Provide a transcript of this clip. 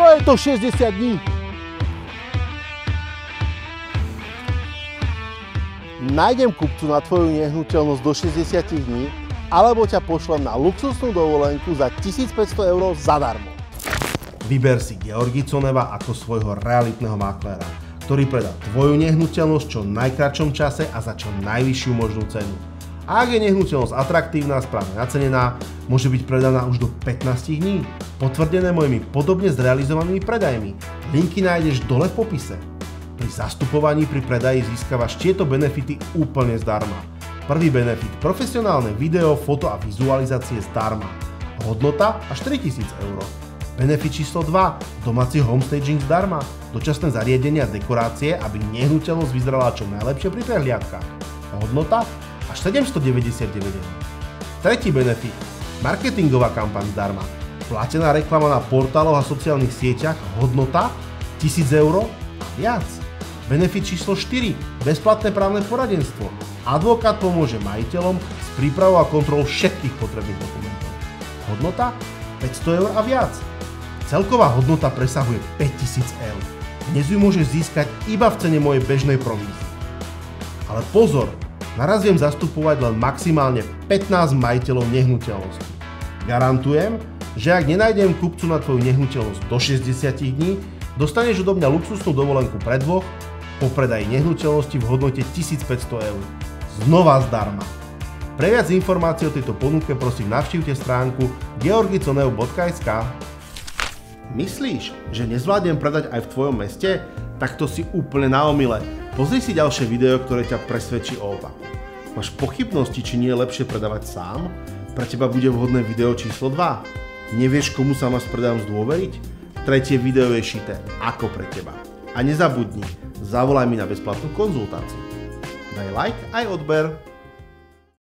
Čo je to 60 dní? Nájdem kupcu na tvoju nehnuteľnosť do 60 dní, alebo ťa pošlem na luxusnú dovolenku za 1500 € zadarmo. Vyber si Georgi Coneva ako svojho realitného makléra, ktorý predá tvoju nehnuteľnosť čo v najkratšom čase a za čo najvyššiu možnú cenu. A ak je nehnuteľnosť atraktívna a správne nacenená, môže byť predaná už do 15 dní, potvrdené mojimi podobne zrealizovanými predajmi. Linky nájdeš dole v popise. Pri zastupovaní pri predaji získavaš tieto benefity úplne zdarma. Prvý benefit, profesionálne video, foto a vizualizácie zdarma. Hodnota až 3000 €. Benefit číslo 2, domáci homestaging zdarma. Dočasné zariadenia a dekorácie, aby nehnuteľnosť vyzerala čo najlepšie pri prehliadkách. Hodnota až 799 €. Tretí benefit, marketingová kampaň zdarma. Platená reklama na portáloch a sociálnych sieťach, hodnota 1000 € a viac. Benefit číslo 4, bezplatné právne poradenstvo. Advokát pomôže majiteľom s prípravou a kontrolou všetkých potrebných dokumentov. Hodnota 500 € a viac. Celková hodnota presahuje 5000 €. Dnes ju môžeš získať iba v cene mojej bežnej provízie. Ale pozor, naraz viem zastupovať len maximálne 15 majiteľov nehnuteľnosti. Garantujem, že ak nenájdem kupcu na tvoju nehnuteľnosť do 60 dní, dostaneš odo mňa luxusnú dovolenku pre dvoch po predaji nehnuteľnosti v hodnote 1500 €. Znova zdarma. Pre viac informácií o tejto ponuke prosím navštívte stránku georgiconev.sk. Myslíš, že nezvládnem predať aj v tvojom meste? Tak to si úplne na omyle. Pozri si ďalšie video, ktoré ťa presvedčí o opaku. Máš pochybnosti, či nie je lepšie predávať sám? Pre teba bude vhodné video číslo 2. Nevieš, komu sa máš s predajom zdôveriť? Tretie video je šité ako pre teba. A nezabudni, zavolaj mi na bezplatnú konzultáciu. Daj like aj odber.